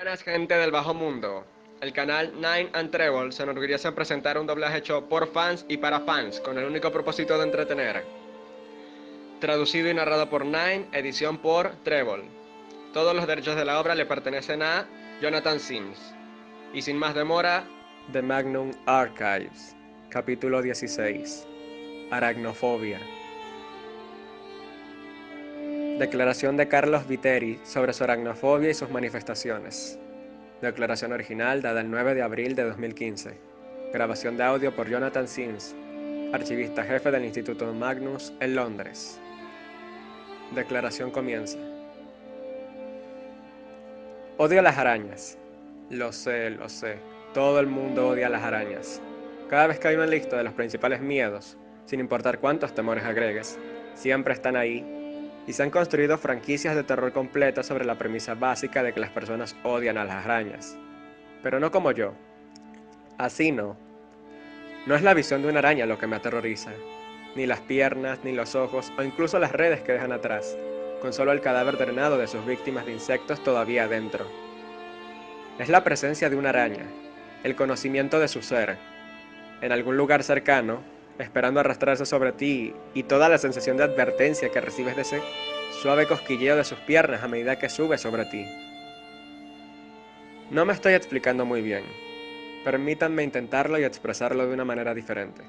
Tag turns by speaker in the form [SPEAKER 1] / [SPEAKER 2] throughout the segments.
[SPEAKER 1] Buenas gente del bajo mundo. El canal Nine and Treble se enorgullece en presentar un doblaje hecho por fans y para fans, con el único propósito de entretener. Traducido y narrado por Nine, edición por Treble. Todos los derechos de la obra le pertenecen a Jonathan Sims. Y sin más demora, The Magnum Archives, capítulo 16. Aracnofobia. Declaración de Carlos Viteri sobre su aracnofobia y sus manifestaciones. Declaración original dada el 9 de abril de 2015. Grabación de audio por Jonathan Sims, archivista jefe del Instituto Magnus en Londres. Declaración comienza. Odio las arañas. Lo sé. Todo el mundo odia las arañas. Cada vez que hay una lista de los principales miedos, sin importar cuántos temores agregues, siempre están ahí. Y se han construido franquicias de terror completas sobre la premisa básica de que las personas odian a las arañas. Pero no como yo. Así no. No es la visión de una araña lo que me aterroriza, ni las piernas, ni los ojos, o incluso las redes que dejan atrás, con solo el cadáver drenado de sus víctimas de insectos todavía adentro. Es la presencia de una araña, el conocimiento de su ser, en algún lugar cercano, esperando arrastrarse sobre ti, y toda la sensación de advertencia que recibes de ese suave cosquilleo de sus piernas a medida que sube sobre ti. No me estoy explicando muy bien. Permítanme intentarlo y expresarlo de una manera diferente.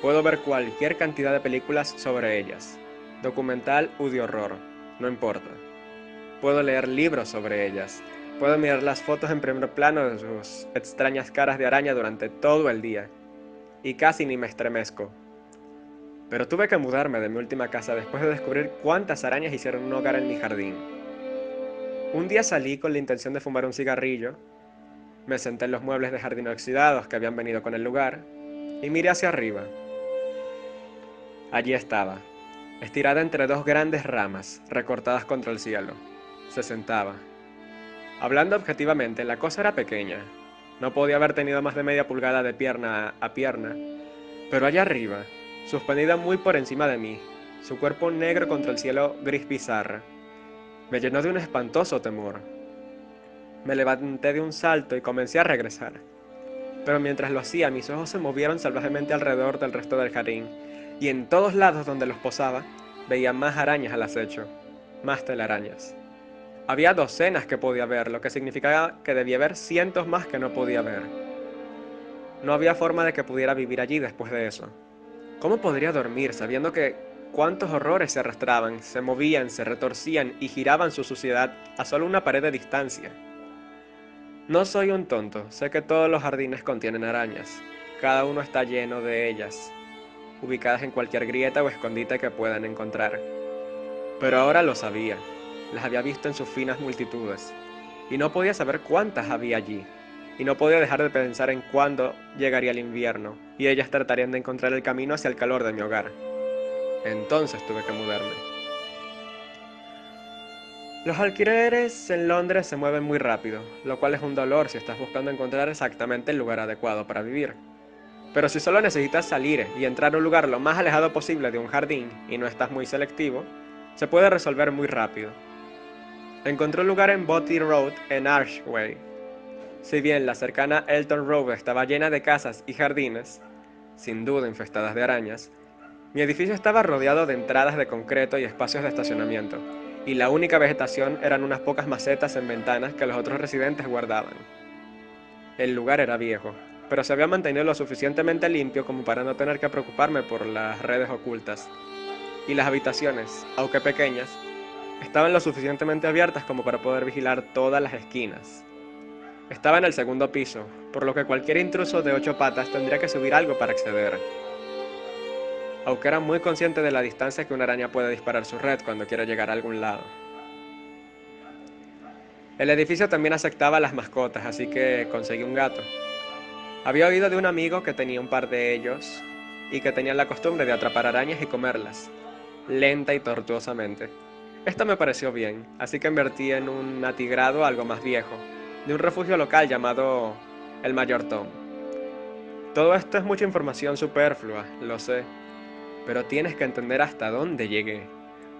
[SPEAKER 1] Puedo ver cualquier cantidad de películas sobre ellas, documental u de horror, no importa. Puedo leer libros sobre ellas, puedo mirar las fotos en primer plano de sus extrañas caras de araña durante todo el día, y casi ni me estremezco. Pero tuve que mudarme de mi última casa después de descubrir cuántas arañas hicieron un hogar en mi jardín. Un día salí con la intención de fumar un cigarrillo, me senté en los muebles de jardín oxidados que habían venido con el lugar, y miré hacia arriba. Allí estaba, estirada entre dos grandes ramas, recortadas contra el cielo. Se sentaba. Hablando objetivamente, la cosa era pequeña. No podía haber tenido más de media pulgada de pierna a pierna, pero allá arriba, suspendida muy por encima de mí, su cuerpo negro contra el cielo gris pizarra, me llenó de un espantoso temor. Me levanté de un salto y comencé a regresar. Pero mientras lo hacía, mis ojos se movieron salvajemente alrededor del resto del jardín, y en todos lados donde los posaba, veía más arañas al acecho, más telarañas. Había docenas que podía ver, lo que significaba que debía haber cientos más que no podía ver. No había forma de que pudiera vivir allí después de eso. ¿Cómo podría dormir sabiendo que cuántos horrores se arrastraban, se movían, se retorcían y giraban su suciedad a solo una pared de distancia? No soy un tonto, sé que todos los jardines contienen arañas. Cada uno está lleno de ellas, ubicadas en cualquier grieta o escondite que puedan encontrar. Pero ahora lo sabía, las había visto en sus finas multitudes, y no podía saber cuántas había allí, y no podía dejar de pensar en cuándo llegaría el invierno, y ellas tratarían de encontrar el camino hacia el calor de mi hogar. Entonces tuve que mudarme. Los alquileres en Londres se mueven muy rápido, lo cual es un dolor si estás buscando encontrar exactamente el lugar adecuado para vivir. Pero si solo necesitas salir y entrar a un lugar lo más alejado posible de un jardín y no estás muy selectivo, se puede resolver muy rápido. Encontré un lugar en Boty Road en Archway. Si bien la cercana Elton Road estaba llena de casas y jardines, sin duda infestadas de arañas, mi edificio estaba rodeado de entradas de concreto y espacios de estacionamiento, y la única vegetación eran unas pocas macetas en ventanas que los otros residentes guardaban. El lugar era viejo, pero se había mantenido lo suficientemente limpio como para no tener que preocuparme por las redes ocultas. Y las habitaciones, aunque pequeñas, estaban lo suficientemente abiertas como para poder vigilar todas las esquinas. Estaba en el segundo piso, por lo que cualquier intruso de 8 patas tendría que subir algo para acceder. Aunque era muy consciente de la distancia que una araña puede disparar su red cuando quiere llegar a algún lado. El edificio también aceptaba las mascotas, así que conseguí un gato. Había oído de un amigo que tenía un par de ellos y que tenían la costumbre de atrapar arañas y comerlas, lenta y tortuosamente. Esto me pareció bien, así que invertí en un atigrado algo más viejo, de un refugio local llamado El Mayor Tom. Todo esto es mucha información superflua, lo sé, pero tienes que entender hasta dónde llegué.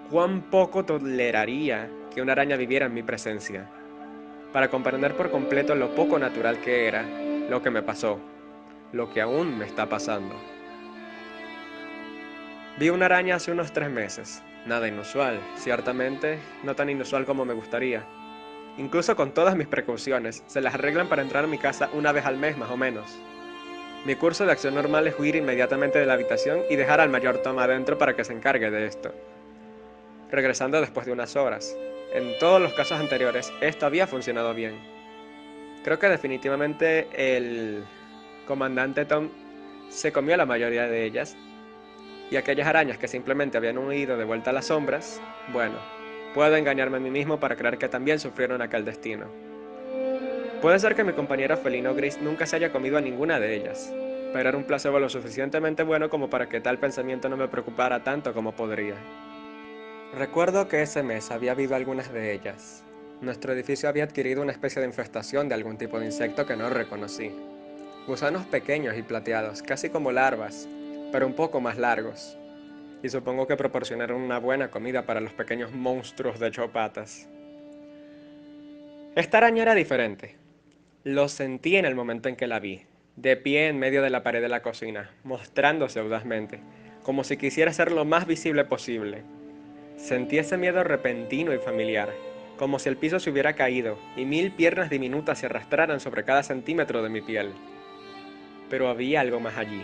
[SPEAKER 1] Cuán poco toleraría que una araña viviera en mi presencia. para comprender por completo lo poco natural que era, lo que me pasó, lo que aún me está pasando. Vi una araña hace unos 3 meses, nada inusual, ciertamente no tan inusual como me gustaría. Incluso con todas mis precauciones, se las arreglan para entrar a mi casa una vez al mes más o menos. Mi curso de acción normal es huir inmediatamente de la habitación y dejar al mayor Tom adentro para que se encargue de esto, regresando después de unas horas. En todos los casos anteriores, esto había funcionado bien. Creo que definitivamente el comandante Tom se comió la mayoría de ellas, y aquellas arañas que simplemente habían huido de vuelta a las sombras, bueno, puedo engañarme a mí mismo para creer que también sufrieron aquel destino. Puede ser que mi compañero felino gris nunca se haya comido a ninguna de ellas, pero era un placebo lo suficientemente bueno como para que tal pensamiento no me preocupara tanto como podría. Recuerdo que ese mes había habido algunas de ellas. Nuestro edificio había adquirido una especie de infestación de algún tipo de insecto que no reconocí. Gusanos pequeños y plateados, casi como larvas, pero un poco más largos. Y supongo que proporcionaron una buena comida para los pequeños monstruos de 8 patas. Esta araña era diferente. Lo sentí en el momento en que la vi, de pie en medio de la pared de la cocina, mostrándose audazmente, como si quisiera ser lo más visible posible. Sentí ese miedo repentino y familiar, como si el piso se hubiera caído y 1000 piernas diminutas se arrastraran sobre cada centímetro de mi piel. Pero había algo más allí.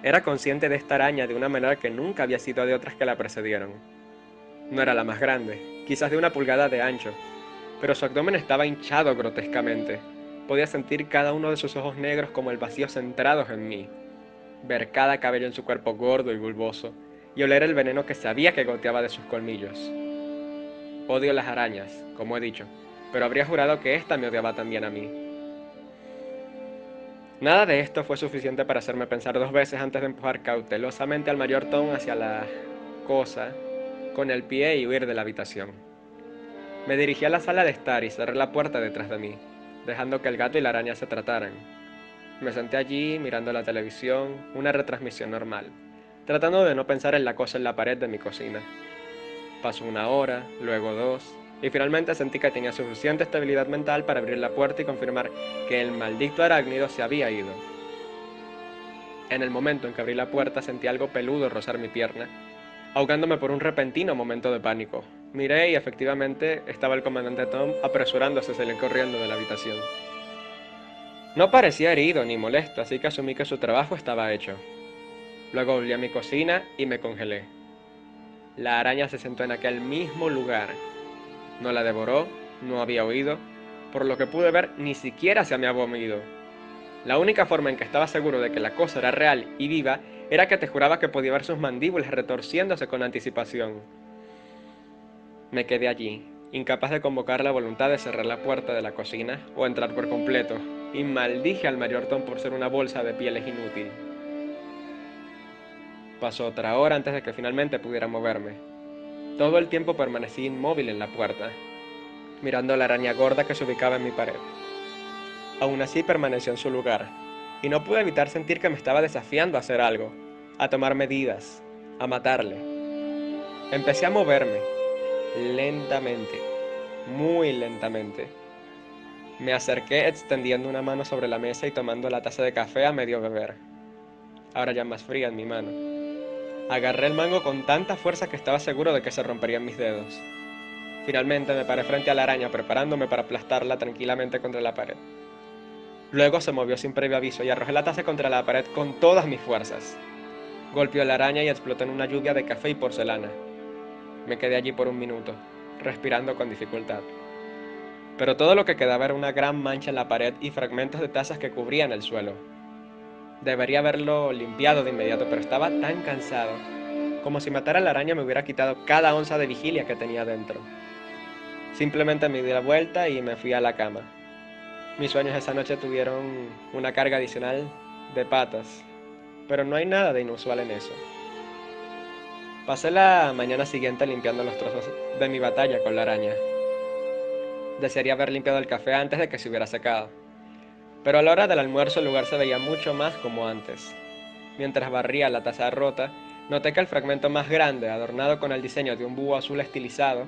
[SPEAKER 1] Era consciente de esta araña de una manera que nunca había sido de otras que la precedieron. No era la más grande, quizás de 1 pulgada de ancho, pero su abdomen estaba hinchado grotescamente. Podía sentir cada uno de sus ojos negros como el vacío centrados en mí, ver cada cabello en su cuerpo gordo y bulboso, y oler el veneno que sabía que goteaba de sus colmillos. Odio las arañas, como he dicho, pero habría jurado que esta me odiaba también a mí. Nada de esto fue suficiente para hacerme pensar 2 veces antes de empujar cautelosamente al mayor Tom hacia la cosa con el pie y huir de la habitación. Me dirigí a la sala de estar y cerré la puerta detrás de mí, dejando que el gato y la araña se trataran. Me senté allí mirando la televisión, una retransmisión normal, tratando de no pensar en la cosa en la pared de mi cocina. Pasó 1 hora, luego 2, y finalmente sentí que tenía suficiente estabilidad mental para abrir la puerta y confirmar que el maldito arácnido se había ido. En el momento en que abrí la puerta sentí algo peludo rozar mi pierna, ahogándome por un repentino momento de pánico. Miré y efectivamente estaba el comandante Tom apresurándose a salir corriendo de la habitación. No parecía herido ni molesto, así que asumí que su trabajo estaba hecho. Luego volví a mi cocina y me congelé. La araña se sentó en aquel mismo lugar. No la devoró, no había huido, por lo que pude ver ni siquiera se me había movido. La única forma en que estaba seguro de que la cosa era real y viva era que te juraba que podía ver sus mandíbulas retorciéndose con anticipación. Me quedé allí, incapaz de convocar la voluntad de cerrar la puerta de la cocina o entrar por completo, y maldije al mayor Tom por ser una bolsa de pieles inútil. Pasó otra hora antes de que finalmente pudiera moverme. Todo el tiempo permanecí inmóvil en la puerta, mirando la araña gorda que se ubicaba en mi pared. Aún así permaneció en su lugar, y no pude evitar sentir que me estaba desafiando a hacer algo, a tomar medidas, a matarle. Empecé a moverme, lentamente, muy lentamente. Me acerqué extendiendo una mano sobre la mesa y tomando la taza de café a medio beber, ahora ya más fría en mi mano. Agarré el mango con tanta fuerza que estaba seguro de que se romperían mis dedos. Finalmente me paré frente a la araña preparándome para aplastarla tranquilamente contra la pared. Luego se movió sin previo aviso y arrojé la taza contra la pared con todas mis fuerzas. Golpeó la araña y explotó en una lluvia de café y porcelana. Me quedé allí por un minuto, respirando con dificultad. Pero todo lo que quedaba era una gran mancha en la pared y fragmentos de tazas que cubrían el suelo. Debería haberlo limpiado de inmediato, pero estaba tan cansado, como si matar a la araña me hubiera quitado cada onza de vigilia que tenía dentro. Simplemente me di la vuelta y me fui a la cama. Mis sueños esa noche tuvieron una carga adicional de patas, pero no hay nada de inusual en eso. Pasé la mañana siguiente limpiando los trozos de mi batalla con la araña. Desearía haber limpiado el café antes de que se hubiera secado, pero a la hora del almuerzo el lugar se veía mucho más como antes. Mientras barría la taza rota, noté que el fragmento más grande, adornado con el diseño de un búho azul estilizado,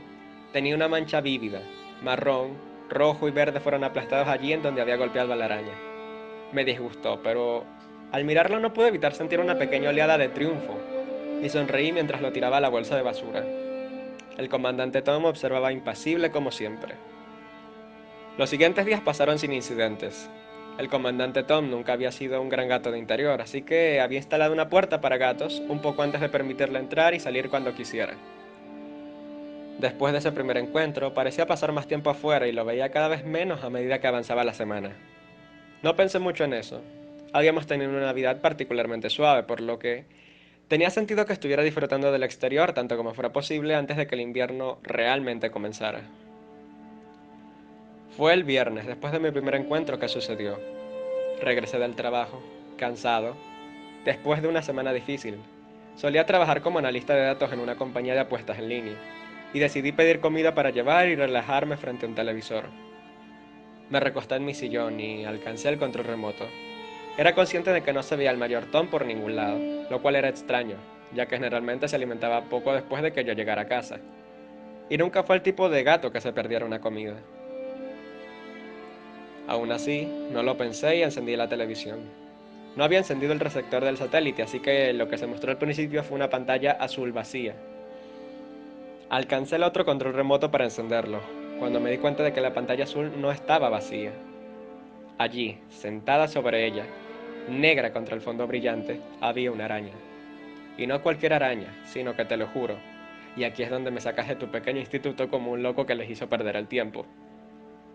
[SPEAKER 1] tenía una mancha vívida, marrón, rojo y verde fueron aplastados allí en donde había golpeado a la araña. Me disgustó, pero al mirarlo no pude evitar sentir una pequeña oleada de triunfo, y sonreí mientras lo tiraba a la bolsa de basura. El comandante Tom observaba impasible como siempre. Los siguientes días pasaron sin incidentes. El comandante Tom nunca había sido un gran gato de interior, así que había instalado una puerta para gatos un poco antes de permitirle entrar y salir cuando quisiera. Después de ese primer encuentro, parecía pasar más tiempo afuera y lo veía cada vez menos a medida que avanzaba la semana. No pensé mucho en eso. Habíamos tenido una Navidad particularmente suave, por lo que tenía sentido que estuviera disfrutando del exterior tanto como fuera posible antes de que el invierno realmente comenzara. Fue el viernes, después de mi primer encuentro, que sucedió. Regresé del trabajo, cansado, después de una semana difícil. Solía trabajar como analista de datos en una compañía de apuestas en línea, y decidí pedir comida para llevar y relajarme frente a un televisor. Me recosté en mi sillón y alcancé el control remoto. Era consciente de que no se veía el mayor Tom por ningún lado, lo cual era extraño, ya que generalmente se alimentaba poco después de que yo llegara a casa. Y nunca fue el tipo de gato que se perdiera una comida. Aún así, no lo pensé y encendí la televisión. No había encendido el receptor del satélite, así que lo que se mostró al principio fue una pantalla azul vacía. Alcancé el otro control remoto para encenderlo, cuando me di cuenta de que la pantalla azul no estaba vacía. Allí, sentada sobre ella, negra contra el fondo brillante, había una araña. Y no cualquier araña, sino que te lo juro. Y aquí es donde me sacas de tu pequeño instituto como un loco que les hizo perder el tiempo.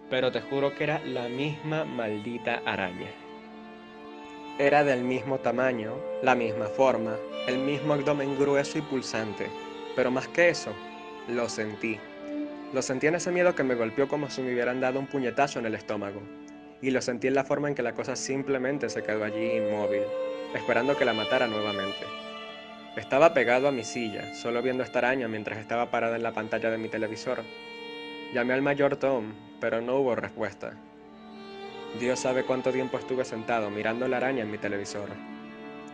[SPEAKER 1] Pero te juro que era la misma maldita araña. Era del mismo tamaño, la misma forma, el mismo abdomen grueso y pulsante. Pero más que eso, lo sentí. Lo sentí en ese miedo que me golpeó como si me hubieran dado un puñetazo en el estómago. Y lo sentí en la forma en que la cosa simplemente se quedó allí inmóvil, esperando que la matara nuevamente. Estaba pegado a mi silla, solo viendo esta araña mientras estaba parada en la pantalla de mi televisor. Llamé al mayor Tom, pero no hubo respuesta. Dios sabe cuánto tiempo estuve sentado mirando la araña en mi televisor.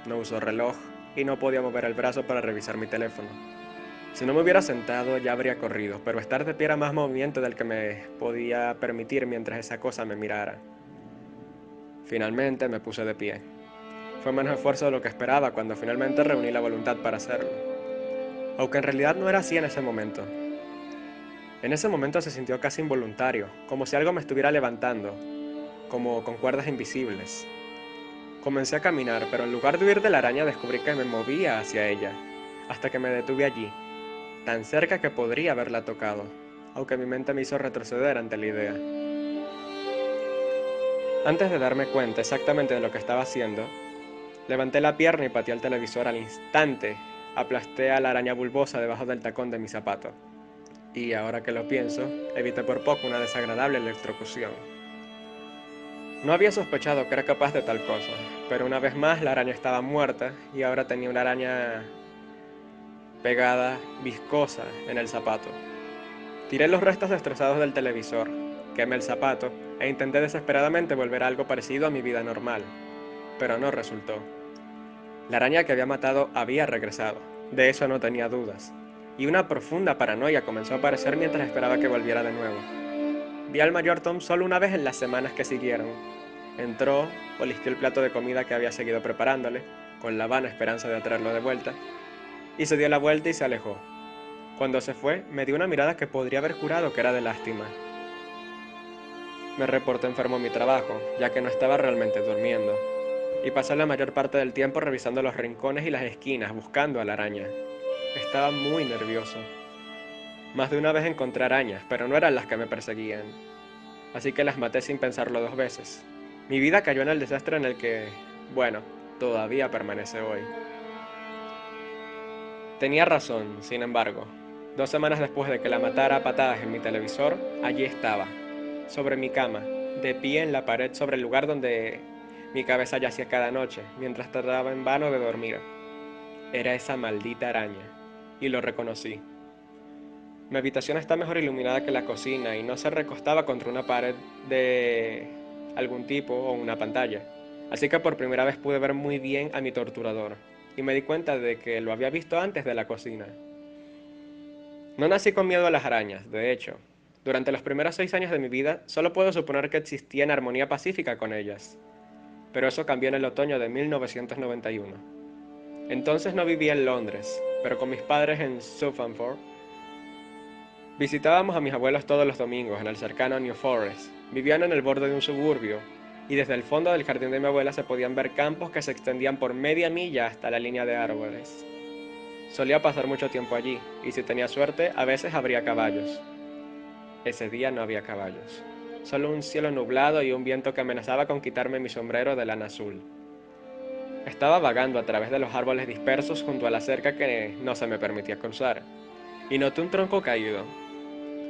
[SPEAKER 1] No usó reloj y no podía mover el brazo para revisar mi teléfono. Si no me hubiera sentado ya habría corrido, pero estar de pie era más movimiento del que me podía permitir mientras esa cosa me mirara. Finalmente me puse de pie. Fue menos esfuerzo de lo que esperaba cuando finalmente reuní la voluntad para hacerlo. Aunque en realidad no era así en ese momento. En ese momento se sintió casi involuntario, como si algo me estuviera levantando, como con cuerdas invisibles. Comencé a caminar, pero en lugar de huir de la araña descubrí que me movía hacia ella, hasta que me detuve allí, tan cerca que podría haberla tocado, aunque mi mente me hizo retroceder ante la idea. Antes de darme cuenta exactamente de lo que estaba haciendo, levanté la pierna y pateé el televisor al instante. Aplasté a la araña bulbosa debajo del tacón de mi zapato. Y ahora que lo pienso, evité por poco una desagradable electrocución. No había sospechado que era capaz de tal cosa, pero una vez más la araña estaba muerta y ahora tenía una araña pegada, viscosa, en el zapato. Tiré los restos destrozados del televisor, quemé el zapato e intenté desesperadamente volver a algo parecido a mi vida normal, pero no resultó. La araña que había matado había regresado, de eso no tenía dudas, y una profunda paranoia comenzó a aparecer mientras esperaba que volviera de nuevo. Vi al mayor Tom solo una vez en las semanas que siguieron. Entró, olisqueó el plato de comida que había seguido preparándole, con la vana esperanza de traerlo de vuelta, y se dio la vuelta y se alejó. Cuando se fue, me dio una mirada que podría haber jurado que era de lástima. Me reporté enfermo en mi trabajo, ya que no estaba realmente durmiendo, y pasé la mayor parte del tiempo revisando los rincones y las esquinas buscando a la araña. Estaba muy nervioso. Más de una vez encontré arañas, pero no eran las que me perseguían, así que las maté sin pensarlo dos veces. Mi vida cayó en el desastre en el que, bueno, todavía permanece hoy. Tenía razón, sin embargo. 2 semanas después de que la matara a patadas en mi televisor, allí estaba, sobre mi cama, de pie en la pared sobre el lugar donde mi cabeza yacía cada noche, mientras trataba en vano de dormir. Era esa maldita araña, y lo reconocí. Mi habitación está mejor iluminada que la cocina y no se recostaba contra una pared de algún tipo o una pantalla, así que por primera vez pude ver muy bien a mi torturador, y me di cuenta de que lo había visto antes de la cocina. No nací con miedo a las arañas, de hecho. Durante los primeros 6 años de mi vida, solo puedo suponer que existía en armonía pacífica con ellas, pero eso cambió en el otoño de 1991. Entonces no vivía en Londres, pero con mis padres en Suffolk. Visitábamos a mis abuelos todos los domingos en el cercano New Forest. Vivían en el borde de un suburbio, y desde el fondo del jardín de mi abuela se podían ver campos que se extendían por media milla hasta la línea de árboles. Solía pasar mucho tiempo allí, y si tenía suerte, a veces habría caballos. Ese día no había caballos, solo un cielo nublado y un viento que amenazaba con quitarme mi sombrero de lana azul. Estaba vagando a través de los árboles dispersos junto a la cerca que no se me permitía cruzar, y noté un tronco caído.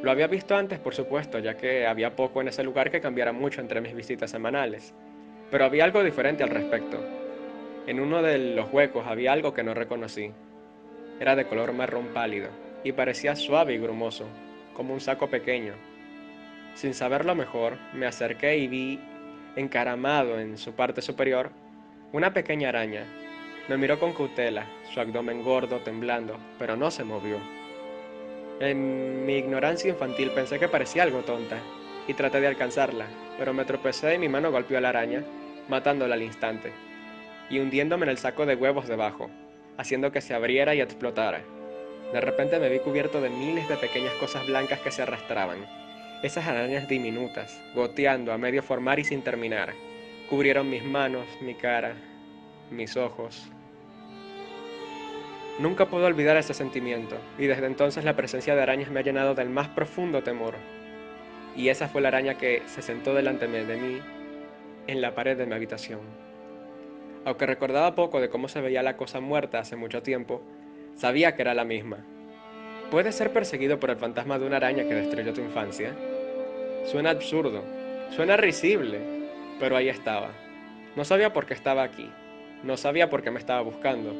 [SPEAKER 1] Lo había visto antes, por supuesto, ya que había poco en ese lugar que cambiara mucho entre mis visitas semanales, pero había algo diferente al respecto. En uno de los huecos había algo que no reconocí. Era de color marrón pálido, y parecía suave y grumoso, como un saco pequeño. Sin saberlo mejor, me acerqué y vi, encaramado en su parte superior, una pequeña araña. Me miró con cautela, su abdomen gordo temblando, pero no se movió. En mi ignorancia infantil pensé que parecía algo tonta, y traté de alcanzarla, pero me tropecé y mi mano golpeó a la araña, matándola al instante, y hundiéndome en el saco de huevos debajo, haciendo que se abriera y explotara. De repente me vi cubierto de miles de pequeñas cosas blancas que se arrastraban. Esas arañas diminutas, goteando a medio formar y sin terminar, cubrieron mis manos, mi cara, mis ojos. Nunca puedo olvidar ese sentimiento, y desde entonces la presencia de arañas me ha llenado del más profundo temor. Y esa fue la araña que se sentó delante de mí en la pared de mi habitación. Aunque recordaba poco de cómo se veía la cosa muerta hace mucho tiempo, sabía que era la misma. ¿Puedes ser perseguido por el fantasma de una araña que destruyó tu infancia? Suena absurdo, suena risible, pero ahí estaba. No sabía por qué estaba aquí, no sabía por qué me estaba buscando.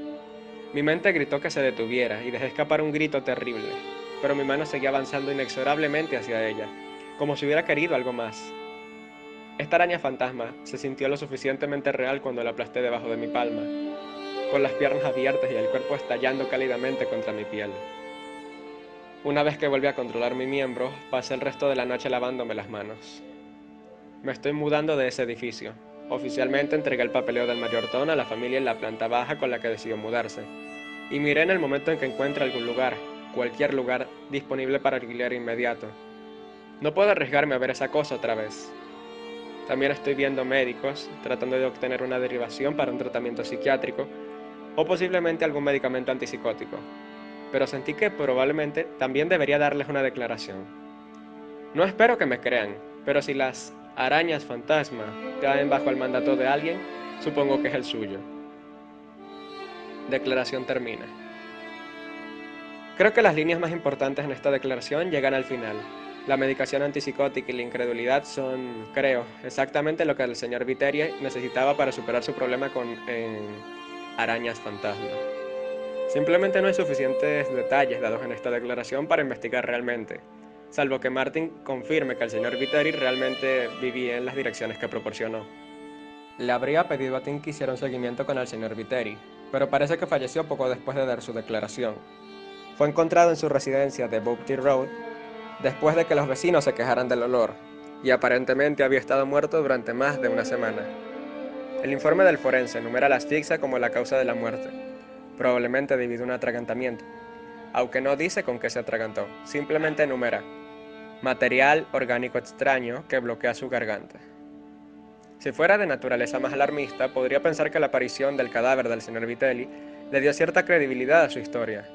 [SPEAKER 1] Mi mente gritó que se detuviera y dejé escapar un grito terrible, pero mi mano seguía avanzando inexorablemente hacia ella, como si hubiera querido algo más. Esta araña fantasma se sintió lo suficientemente real cuando la aplasté debajo de mi palma, con las piernas abiertas y el cuerpo estallando cálidamente contra mi piel. Una vez que volví a controlar mi miembro, pasé el resto de la noche lavándome las manos. Me estoy mudando de ese edificio. Oficialmente entregué el papeleo del mayordomo a la familia en la planta baja con la que decidió mudarse. Y miré en el momento en que encuentre algún lugar, cualquier lugar, disponible para alquiler inmediato. No puedo arriesgarme a ver esa cosa otra vez. También estoy viendo médicos, tratando de obtener una derivación para un tratamiento psiquiátrico, o posiblemente algún medicamento antipsicótico. Pero sentí que probablemente también debería darles una declaración. No espero que me crean, pero si las arañas fantasma caen bajo el mandato de alguien, supongo que es el suyo. Declaración termina. Creo que las líneas más importantes en esta declaración llegan al final. La medicación antipsicótica y la incredulidad son, creo, exactamente lo que el señor Viteri necesitaba para superar su problema con arañas fantasma. Simplemente no hay suficientes detalles dados en esta declaración para investigar realmente, salvo que Martin confirme que el señor Viteri realmente vivía en las direcciones que proporcionó. Le habría pedido a Tim que hiciera un seguimiento con el señor Viteri, pero parece que falleció poco después de dar su declaración. Fue encontrado en su residencia de Bounty Road después de que los vecinos se quejaran del olor, y aparentemente había estado muerto durante más de una semana. El informe del forense enumera la asfixia como la causa de la muerte, probablemente debido a un atragantamiento, aunque no dice con qué se atragantó, simplemente enumera material orgánico extraño que bloquea su garganta. Si fuera de naturaleza más alarmista, podría pensar que la aparición del cadáver del señor Vitelli le dio cierta credibilidad a su historia.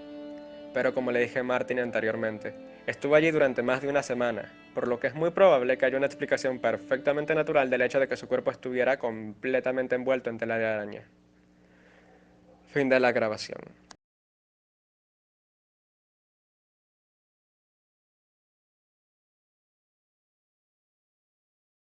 [SPEAKER 1] Pero como le dije a Martin anteriormente, estuvo allí durante más de una semana, por lo que es muy probable que haya una explicación perfectamente natural del hecho de que su cuerpo estuviera completamente envuelto en tela de araña. Fin de la grabación.